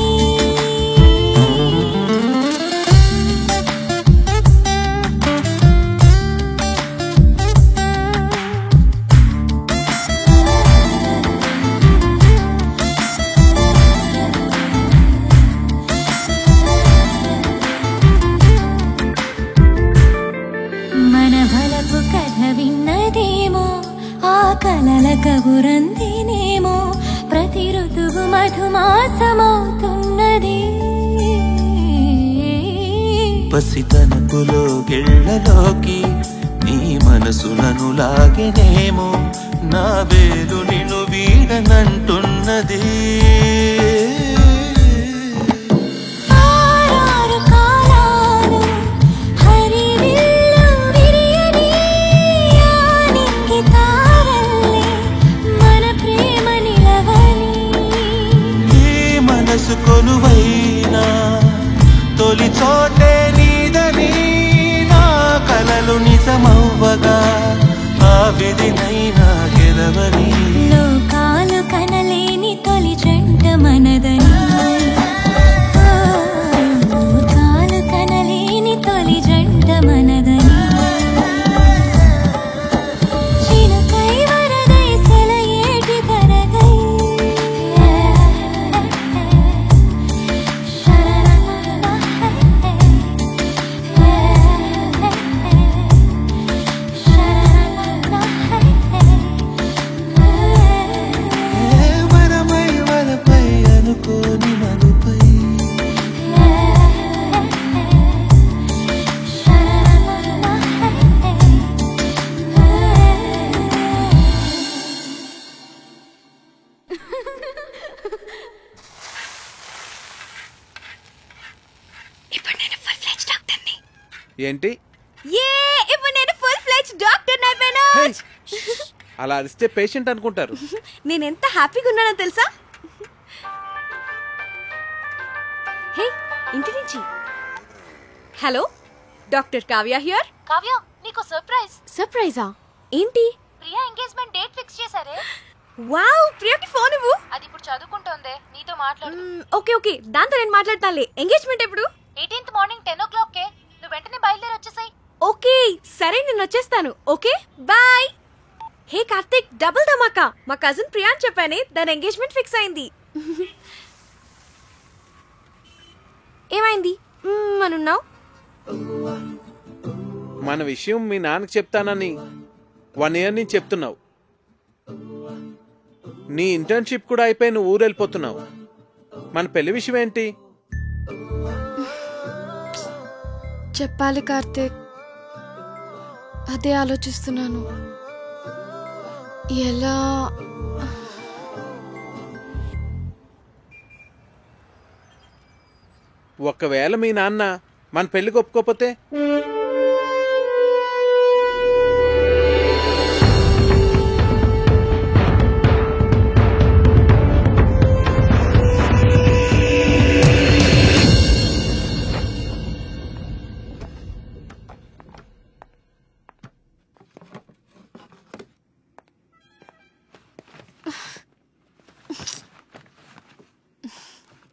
మన బలపు కథ విన్నదేమో, ఆ కలల కబురందినేమో, ప్రతి ఋతువు మధుమాసమవుతున్నది. పసితనపులో గిళ్ళలోకి నీ మనసు నన్ను లాగెనేమో, నా వేలు నిన్ను వీడనంటున్నది. ఆరారు కాలాలు హరివిల్లు విరియని, యానికి తారల్లే మన ప్రేమ నిలవని. ఈ మనసు కొలువైనా తొలి చోటే నీదని, నా కలలు నిజమవ్వగా ఆ విధినైనా గెలవని. లోకాలు కనలేని తొలి జంట మనదని, లోకాలు కనలేని తొలి జంట మనదని. చినుకై వరదై సెలయేటి తరగై ఏంటి? ఇప్పుడు నేను ఫుల్ ఫ్లెడ్జ్ డాక్టర్ అయిపోయాను. అలా అరిస్తే పేషెంట్ అనుకుంటారు. నేను ఎంత హ్యాపీగా ఉన్నానో తెలుసా? హే, ఇంటి నుంచి. Hello, doctor Kavya here. Kavya, నీకు సర్ప్రైజ్. సర్ప్రైజా? ఏంటి? ప్రియా ఎంగేజ్మెంట్ డేట్ ఫిక్స్ చేశారే. వావ్, ప్రియాకి ఫోన్ ఇవ్వు. అది ఇప్పుడు చదువుకుంటోందే, నీతో మాట్లాడు. ఓకే, దాంతో నేను మాట్లాడతానులే. ఎంగేజ్మెంట్ ఎప్పుడు? 18th morning 10 o'clock. నువ్వు వెంటనే బయలుదేరి వచ్చేసాయి. ఓకే, సరే, నేను వచ్చేస్తాను. Okay, bye. Hey Karthik, double ధమాకా. మా కజిన్ ప్రియాన్ చెప్పానే, దాని ఎంగేజ్మెంట్ ఫిక్స్ అయింది. ఏమైంది అనున్నావు? మన విషయం మీ నాన్నకి చెప్తానని 1 year నుంచి చెప్తున్నావు. నీ ఇంటర్న్షిప్ కూడా అయిపోయి నువ్వు ఊరు వెళ్ళిపోతున్నావు. మన పెళ్లి విషయం ఏంటి? చెప్పాలి కార్తిక్, అదే ఆలోచిస్తున్నాను. ఎలా? ఒకవేళ మీ నాన్న మన పెళ్లికి ఒప్పుకోకపోతే?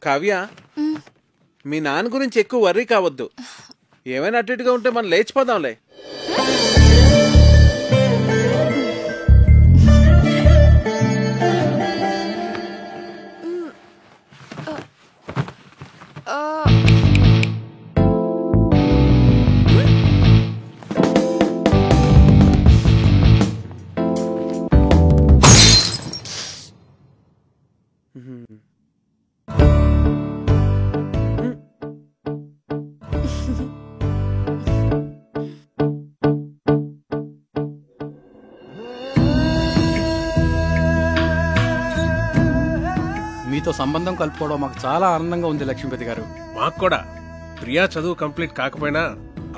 కావ్య, మీ నాన్న గురించి ఎక్కువ వర్రీ కావద్దు. ఏమైనా అటుగా ఉంటే మనం లేచిపోదాంలే. మీతో సంబంధం కలుపుకోవడం మాకు చాలా ఆనందంగా ఉంది లక్ష్మీపతి గారు. మాకు కూడా. ప్రియా చదువు కంప్లీట్ కాకపోయినా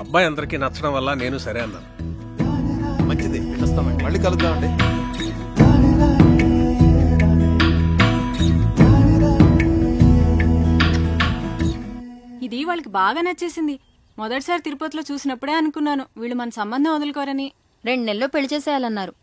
అబ్బాయి అందరికీ నచ్చడం వల్ల నేను సరే అన్నాను. మంచిది, మళ్ళీ కలుద్దామండి. ఇది వాళ్ళకి బాగా నచ్చేసింది. మొదటిసారి తిరుపతిలో చూసినప్పుడే అనుకున్నాను వీళ్ళు మన సంబంధం వదులుకోరని. 2 నెలల్లో పెళ్లి చేసేయాలన్నారు.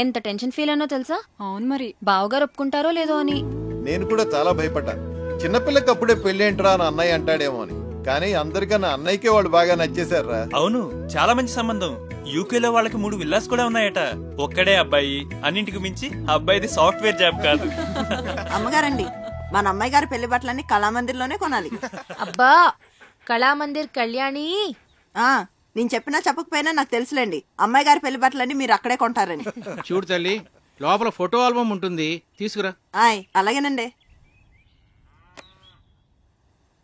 ఎంత టెన్షన్ ఫీల్ అయినో తెలుసా? అవును మరి. బావగారు ఒప్పుకుంటారో లేదో అని. నేను కూడా చాలా భయపడ్డా. చిన్నపిల్లకి అప్పుడే పెళ్ళేంట్రా అని అన్నయ్య అంటాడేమో అని. కానీ అందరికన్నా అన్నయ్యకే వాళ్ళు బాగా నచ్చేశారా. అవును, చాలా మంచి సంబంధం. యూకేలో వాళ్ళకి 3 విల్లాస్ కూడా ఉన్నాయట. ఒక్కడే అబ్బాయి, అన్నింటికి మించి అబ్బాయిది సాఫ్ట్వేర్ జాబ్ కాదు. అమ్మగారండి, మన అమ్మాయి గారి పెళ్లి బట్టలన్నీ కళామందిర్లోనే కొనాలి. అబ్బా, కళామందిర్ కళ్యాణి. నేను చెప్పినా చెప్పకపోయినా నాకు తెలుసులేండి, అమ్మాయి గారి పెళ్లి బట్టలన్నీ మీరు అక్కడే కొంటారని. చూడు తల్లి, లోపల ఫోటో ఆల్బమ్ ఉంటుంది, తీసుకురా. అలాగేనండి.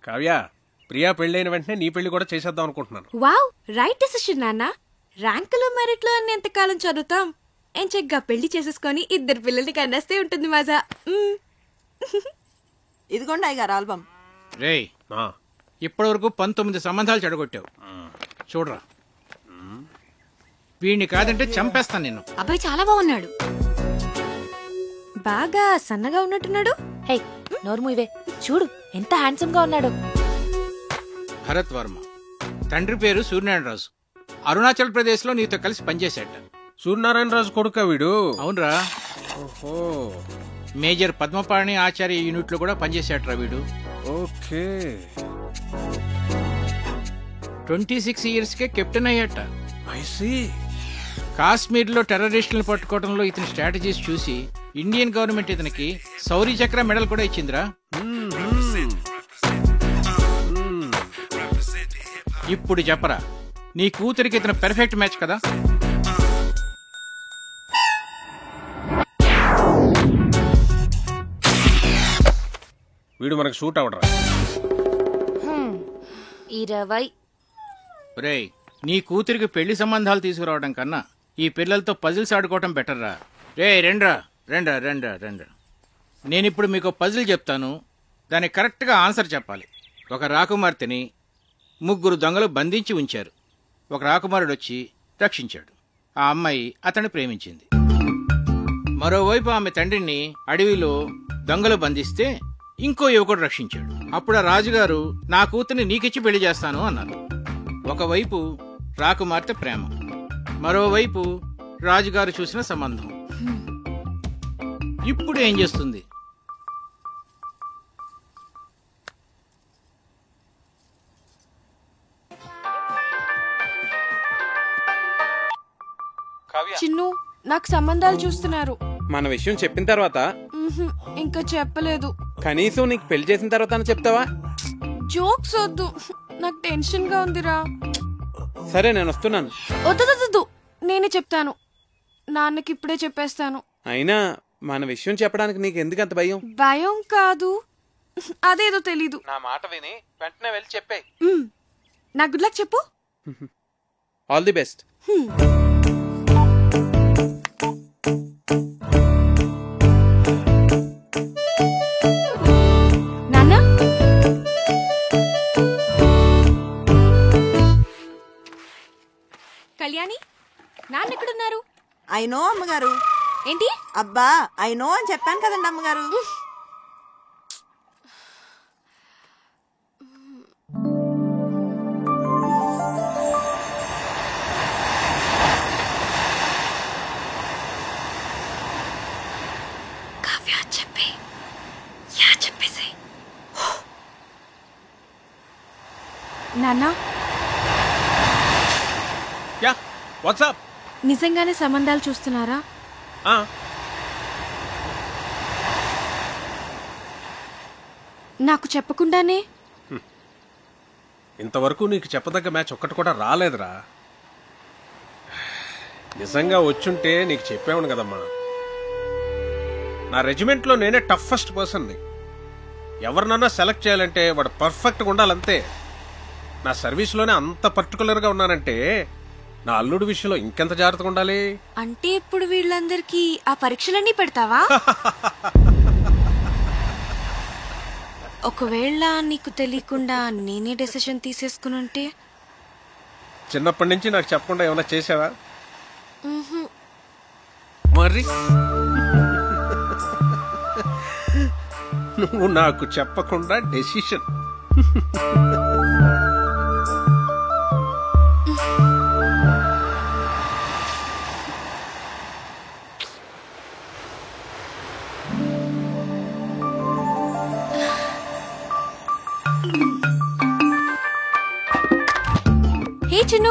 కావ్య, ప్రియా పెళ్ళైన వెంటనే నీ పెళ్లి కూడా చేసేద్దాం అనుకుంటున్నాను. వావ్, రైట్ డెసిషన్ నాన్న. ర్యాంకులు మెరిట్ లో అన్ని ఎంతకాలం చదువుతాం? ఎంచగ్గా పెళ్లి చేసేసుకొని 2 పిల్లల్ని కన్నేస్తే ఉంటుంది మజా. ఇదిగోండి అయ్యగారు ఆల్బమ్. రేయ్, ఇప్పటి వరకు 19 సంబంధాలు చెడగొట్టావు. చూడరా, వీడిని కాదంటే చంపేస్తాను నిన్ను. అబ్బాయి చాలా బాగున్నాడు. బాగా సన్నగా ఉన్నట్టున్నాడు. హే, నోర్ము ఇవే. చూడు ఎంత హ్యాండ్సమ్ గా ఉన్నాడు. భరత్ వర్మ, తండ్రి పేరు సూర్యనారాయణరాజు. అరుణాచల్ ప్రదేశ్ లో నీతో కలిసి పనిచేశాట. సూర్యనారాయణరాజు కొడుక వీడు? అవునరా. మేజర్ పద్మపాణి ఆచార్య యూనిట్ లో కూడా పనిచేశాట్రా వీడు. ఓకే. 26 years కే కెప్టెన్ అయ్యాట. కాశ్మీర్ లో టెర్రరిస్టులను పట్టుకోవడంలో ఇతని స్ట్రాటజీస్ చూసి ఇండియన్ గవర్నమెంట్ ఇతనికి శౌర్య చక్ర మెడల్ కూడా ఇచ్చిందిరా. ఇప్పుడు చెప్పరా, నీ కూతురికి ఇతను పెర్ఫెక్ట్ మ్యాచ్ కదా? వీడు మనకు షూట్ అవడరా. 20. రేయ్, నీ కూతురికి పెళ్లి సంబంధాలు తీసుకురావడం కన్నా ఈ పిల్లలతో పజిల్స్ ఆడుకోవటం బెటర్ రా. రే రెండ్రా రెండ్రా రెండ్రా రెండ్రా. నేనిప్పుడు మీకు పజిల్ చెప్తాను, దానికి కరెక్ట్గా ఆన్సర్ చెప్పాలి. ఒక రాకుమార్తెని 3 దొంగలు బంధించి ఉంచారు. ఒక రాకుమారుడు వచ్చి రక్షించాడు. ఆ అమ్మాయి అతన్ని ప్రేమించింది. మరోవైపు ఆమె తండ్రిని అడవిలో దొంగలు బంధిస్తే ఇంకో యువకుడు రక్షించాడు. అప్పుడు ఆ రాజుగారు నా కూతుర్ని నీకిచ్చి పెళ్లి చేస్తాను అన్నారు. ఒకవైపు రాకుమార్తె ప్రేమ, మరోవైపు రాజుగారు చూసిన సంబంధం. ఇప్పుడు ఏం చేస్తుంది? చిన్ను, నాకు సంబంధాలు చూస్తున్నారు. మన విషయం చెప్పిన తర్వాత ఇంకా చెప్పలేదు. కనీసం నీకు పెళ్లి చేసిన తర్వాత చెప్తావా? జోక్స్ వద్దు, నాకు టెన్షన్ గా ఉందిరా. సరే, నేను వస్తున్నాను. వద్దు, నేనే చెప్తాను. నాన్నకి ఇప్పుడే చెప్పేస్తాను. అయినా మన విషయం చెప్పడానికి నీకు ఎందుకంత భయం? భయం కాదు, అదేదో తెలీదు. నా మాట విని వెంటనే వెళ్ళి చెప్పే. నా గుడ్ లక్ చెప్పు. All the best. నాన్న, కళ్యాణి, నాన్న ఎక్కడున్నారు? అయినో అమ్మగారు. ఏంటి? అబ్బా, అయినో అని చెప్పాను కదండి అమ్మగారు. నాన్న, యా వాట్సాప్. నిజంగానే సంబంధాలు చూస్తున్నారా? నాకు చెప్పకుండానే? ఇంతవరకు నీకు చెప్పదగ్గ మ్యాచ్ ఒక్కటి కూడా రాలేదురా. నిజంగా వచ్చుంటే నీకు చెప్పావును కదమ్మా. నా రెజిమెంట్లో నేనే టఫెస్ట్ పర్సన్ని. ఎవరినన్నా సెలెక్ట్ చేయాలంటే వాడు పర్ఫెక్ట్గా ఉండాలంతే. నా సర్వీస్లోనే అంత పర్టికులర్గా ఉన్నానంటే నా అల్లుడి విషయంలో ఇంకెంత జాగ్రత్తగా ఉండాలి. అంటే ఇప్పుడు వీళ్ళందరికీ ఆ పరీక్షలన్నీ పెడతావా? ఒకవేళ నీకు తెలియకుండా నేనే డెసిషన్ తీసేసుకుని ఉంటే? చిన్నప్పటి నుంచి నాకు చెప్పకుండా ఏమైనా చేసావా? మరి నువ్వు నాకు చెప్పకుండా డెసిషన్. హే చిన్ను,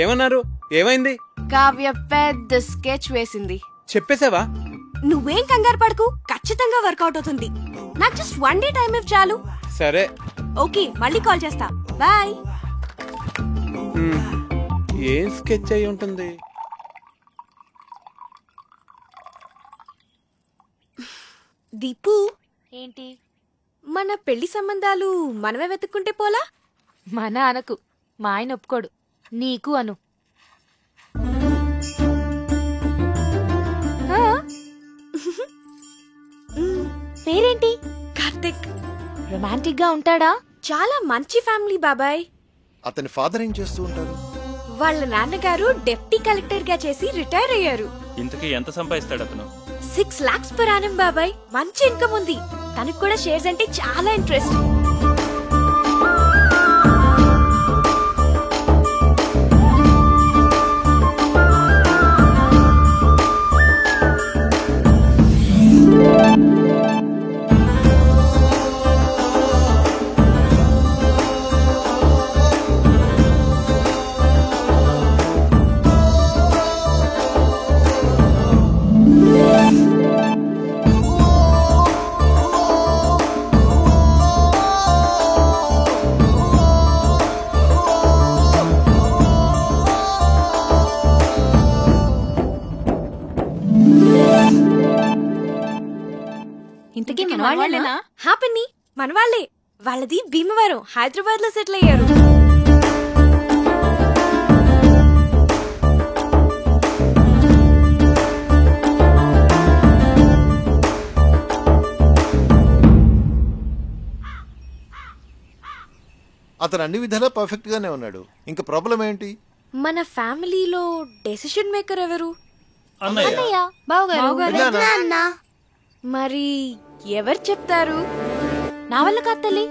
ఏమన్నారు? ఏమైంది? కావ్య పెద్ద స్కెచ్ వేసింది. చెప్పేసావా? నువ్వేం కంగారు పడకు, ఖచ్చితంగా వర్కౌట్ అవుతుంది. నాకు జస్ట్ 1 డే టైం ఇవ్వు చాలు. సరే, ఓకే, మళ్ళీ కాల్ చేస్తా. బాయ్. ఏం స్కెచ్ అయి ఉంటుంది? దీపు, ఏంటి? మన పెళ్లి సంబంధాలు మనమే వెతుక్కుంటే పోలా? మన అనకు, మా ఆయన ఒప్పుకోడు. నీకు అను. పేరేంటి? కార్తిక్. రొమాంటిక్ గా ఉంటాడా? చాలా మంచి ఫ్యామిలీ బాబాయ్. అతని ఫాదర్ ఏం చేస్తూ ఉంటారు? వాళ్ళ నాన్నగారు డెప్యూటీ కలెక్టర్ గా చేసి రిటైర్ అయ్యారు. ఇంతకీ ఎంత సంపాదిస్తాడు అతను? 6 lakhs per annum బాబాయ్. మంచి ఇన్కమ్ ఉంది. తనకు కూడా షేర్స్ అంటే చాలా ఇంట్రెస్ట్. ఇంతకీ మన వాళ్ళేనా? హ్యాపీ మన వాళ్ళే. వాళ్ళది భీమవరం, హైదరాబాద్ లో సెటిల్ అయ్యారు. అతను అన్ని విధాలా పర్ఫెక్ట్ గానే ఉన్నాడు. ఇంకా ప్రాబ్లం ఏంటి? మన ఫ్యామిలీలో డెసిషన్ మేకర్ ఎవరు? అన్నయ్య, బావగారు. మరి ఎవరు చెప్తారు? నా వల్ల కాదు తల్లి,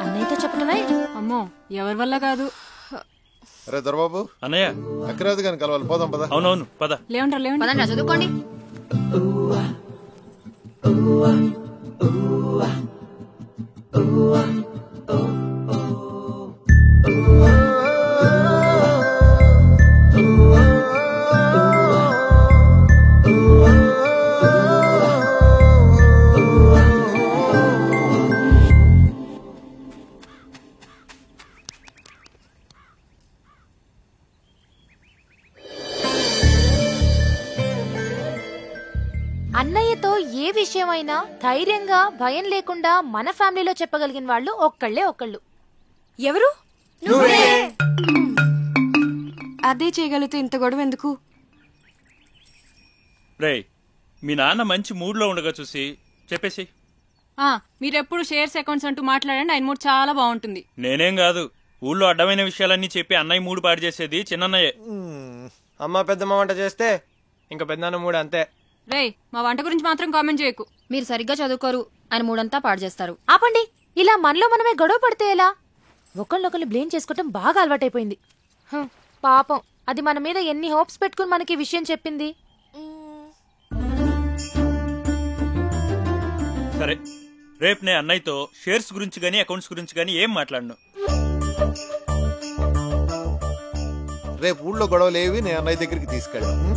అన్నయ్యతో చెప్పటమే. అమ్మో, ఎవరి వల్ల కాదు. అరే దొరబాబు, అన్నయ్య అక్కరాదు కానీ కలవాలి, పోదాం పద. అవునవును పద. లేవండి చదువుకోండి. అన్నయ్యతో ఏ విషయమైనా ధైర్యంగా భయం లేకుండా మన ఫ్యామిలీలో చెప్పగలిగిన వాళ్ళు ఒక్కళ్ళు. ఎవరు? అదే చేయగలిగితే ఇంత గొడవ ఎందుకు? రేయ్, మీ నాన్న మంచి మూడ్ లో ఉండగా చూసి చెప్పేసి. మీరెప్పుడు షేర్స్ అకౌంట్స్ అంటూ మాట్లాడండి, ఆయన మూడ్ చాలా బాగుంటుంది. నేనేం కాదు, ఊళ్ళో అడ్డమైన విషయాలన్నీ చెప్పి అన్నయ్య మూడు పాడు చేసేది చిన్నన్నయ్యే. అమ్మ పెద్దమ్మ వంట చేస్తే ఇంకా పెద్దనాన్న మూడు అంతే. రేయ్, మా వంట గురించి మాత్రం కామెంట్ చేయకు. మీరు సరిగ్గా చదువుకోరు, ఆయన మూడంతా పాడు చేస్తారు. ఆపండి, ఇలా మనలో మనమే గొడవ పడితే ఎలా? ఒకళ్ళొకళ్ళు బ్లేమ్ చేసుకోవటం బాగా అలవాటైపోయింది. పాపం, అది మన మీద ఎన్ని హోప్స్ పెట్టుకుని మనకి విషయం చెప్పింది. సరే, రేపు నేను అన్నయ్యతో షేర్స్ గురించి గానీ అకౌంట్స్ గురించి గానీ ఏం మాట్లాడను. రేపు ఊళ్ళో గొడవలేవి నేను అన్నయ్య దగ్గరికి తీసుకెళ్ళాను.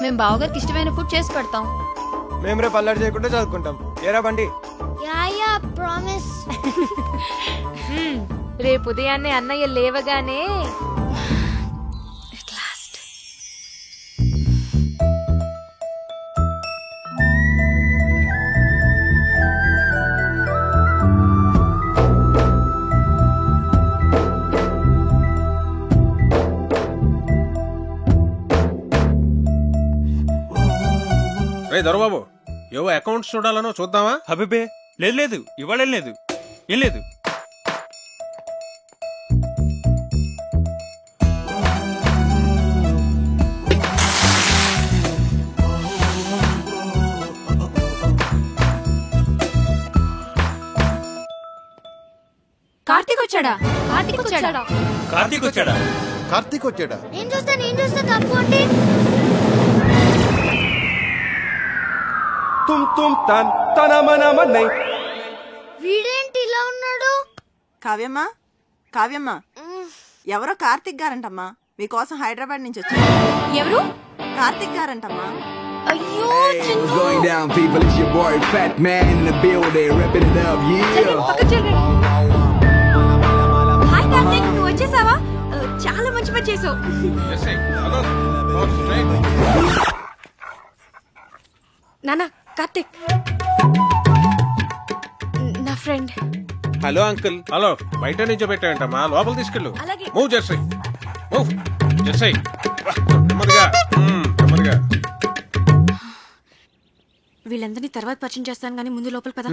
మేము బావగారికి ఇష్టమైన ఫుడ్ చేసి పెడతాం. మేము రేపు అల్లరి చేయకుండా చదువుకుంటాం. ఏరా బండి? రేపు ఉదయాన్నే అన్నయ్య లేవగానే రే దొరబాబు, ఏవో అకౌంట్స్ చూడాలనో చూద్దామా? అబ్బే లేదు, ఇవాళ లేదు, ఏం లేదు. కార్తీక్ వచ్చాడా? నేను చూస్తా కప్పు అంటే వీడేంటి ఇలా ఉన్నాడు? కావ్యమ్మా, ఎవరో కార్తిక్ గారంటమ్మా, మీకోసం హైదరాబాద్ నుంచి వచ్చారు. ఎవరు? కార్తిక్ గారంటమ్మా. అయ్యో, What's going down, people? It's your boy Fat Man in the building, wrapping it up, yeah. Hi Karthik, నువ్వు వచ్చేసావా? చాలా మంచి పని చేసావు. నానా, కార్తిక్ నా ఫ్రెండ్. Hello uncle. హలో, బయట నుంచో పెట్టాయంటమ్మా, లోపల తీసుకెళ్ళు. అలాగే. Move Jersey, move Jersey. నెమ్మదిగా నెమ్మదిగా. వీళ్ళందరినీ తర్వాత పరిచయం చేస్తాను, కానీ ముందు లోపల పద.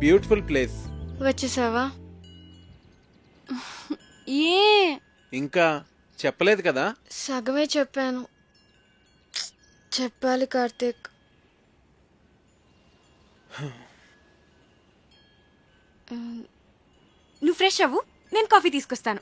Beautiful place. వచ్చేసావా? ఏ ఇంకా చెప్పలేదు కదా? సగమే చెప్పాను. చెప్పాలి కార్తీక్. నువ్వు ఫ్రెష్ అవ్వు, నేను కాఫీ తీసుకొస్తాను.